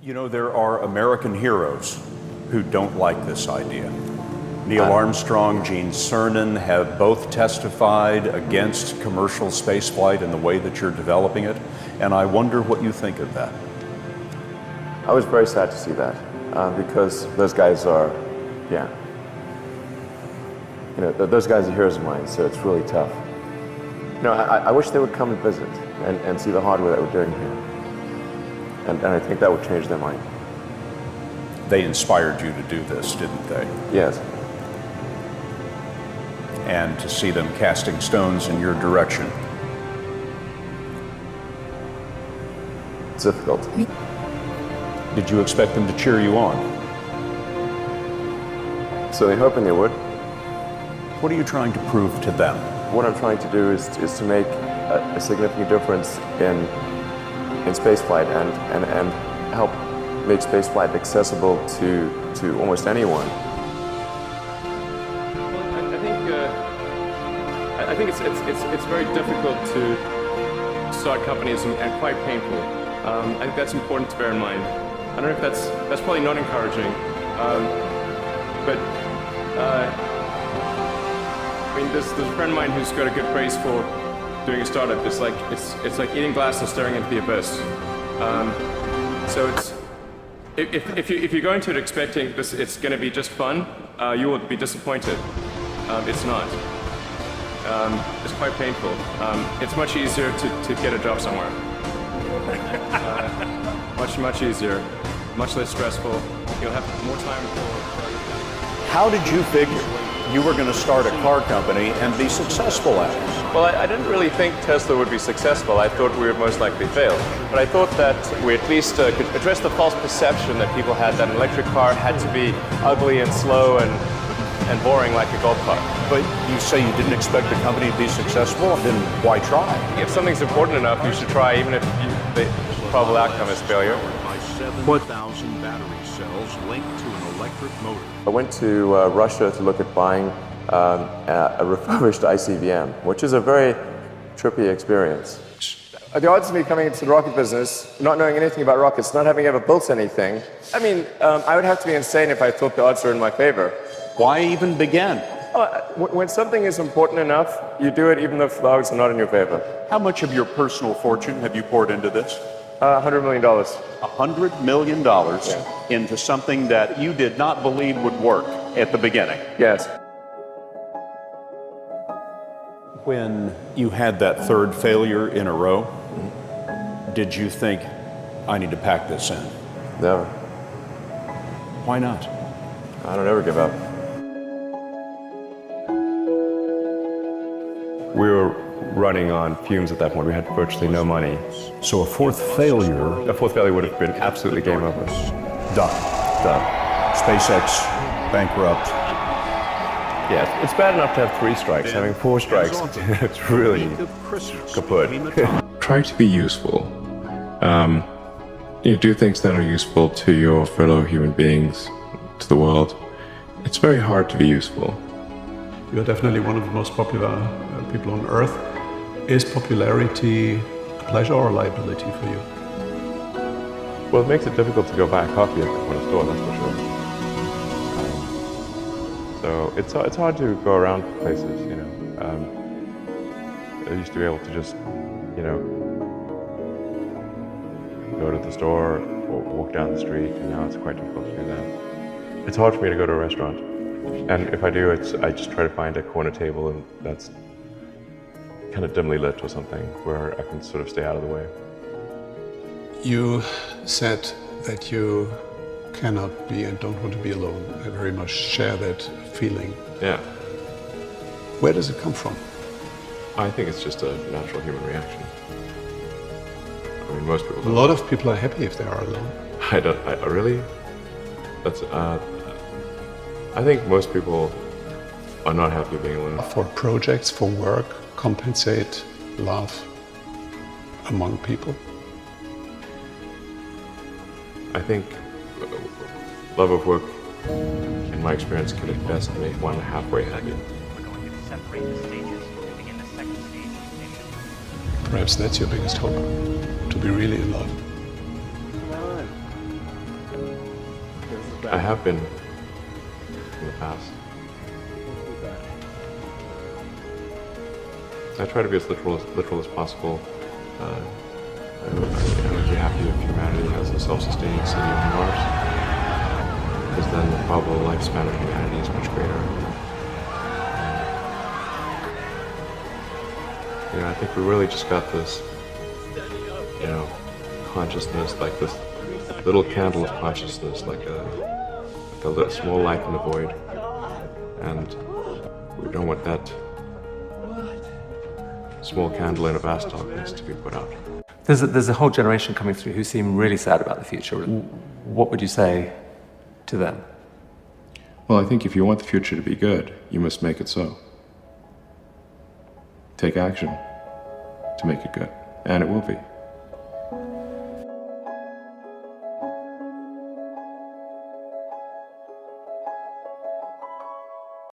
You know, there are American heroes who don't like this idea. Neil Armstrong, Gene Cernan have both testified against commercial spaceflight in the way that you're developing it, and I wonder what you think of that. I was very sad to see that, because those guys are, those guys are heroes of mine, so it's really tough. I wish they would come and visit and see the hardware that we're doing here. And I think that would change their mind. They inspired you to do this, didn't they? Yes. And to see them casting stones in your direction. It's difficult. Did you expect them to cheer you on? So they're hoping they would. What are you trying to prove to them? What I'm trying to do is to make a significant difference in spaceflight and help make spaceflight accessible to almost anyone. I think it's very difficult to start companies and quite painful. I think that's important to bear in mind. I don't know if that's probably not encouraging, but I mean, there's a friend of mine who's got a good phrase for doing a startup. It's like eating glass and staring into the abyss. So if you go into it expecting it's going to be just fun, you will be disappointed. It's not. It's quite painful. It's much easier to get a job somewhere. Much easier, much less stressful. You'll have more time for... How did you figure you were going to start a car company and be successful at it? Well, I didn't really think Tesla would be successful. I thought we would most likely fail. But I thought that we at least could address the false perception that people had that an electric car had to be ugly and slow and boring like a golf cart. But you say you didn't expect the company to be successful, then why try? If something's important enough, you should try, even if the probable outcome is failure. 7,000 battery cells linked to an electric motor. I went to Russia to look at buying a refurbished ICBM, which is a very trippy experience. The odds of me coming into the rocket business, not knowing anything about rockets, not having ever built anything, I mean, I would have to be insane if I thought the odds were in my favor. Why even begin? When something is important enough, you do it even if the odds are not in your favor. How much of your personal fortune have you poured into this? $100 million. $100 million into something that you did not believe would work at the beginning. Yes. When you had that third failure in a row, did you think, I need to pack this in? Never. Why not? I don't ever give up. We were running on fumes at that point. We had virtually no money. So a fourth failure... A fourth failure would have been absolutely game over. Done. SpaceX, bankrupt. Yeah, it's bad enough to have 3 strikes. Having 4 strikes, it's really kaput. Try to be useful. You do things that are useful to your fellow human beings, to the world. It's very hard to be useful. You're definitely one of the most popular people on Earth. Is popularity a pleasure or a liability for you? Well, it makes it difficult to go buy a coffee at the store, that's for sure. So it's hard to go around places, you know. I used to be able to just, you know, go to the store or walk down the street, and now it's quite difficult to do that. It's hard for me to go to a restaurant, and if I do, I just try to find a corner table and that's kind of dimly lit or something where I can sort of stay out of the way. You said that you cannot be and don't want to be alone. I very much share that feeling. Yeah. Where does it come from? I think it's just a natural human reaction. I mean, most people don't. A lot of people are happy if they are alone. I really? That's, I think most people are not happy being alone. For projects, for work, compensate love among people. I think love of work, in my experience, can at best make one halfway happy. We're going to separate the stages to begin the second stage of ignition. Perhaps that's your biggest hope, to be really in love. I have been in the past. I try to be as literal as possible. I would be happy if humanity has a self-sustaining city on Mars, because then the probable lifespan of humanity is much greater. You know, I think we really just got this, you know, consciousness, like this little candle of consciousness, like a little small light in the void, and we don't want that small candle in a vast darkness to be put out. There's a whole generation coming through who seem really sad about the future. What would you say to them? Well, I think if you want the future to be good, you must make it so. Take action to make it good, and it will be.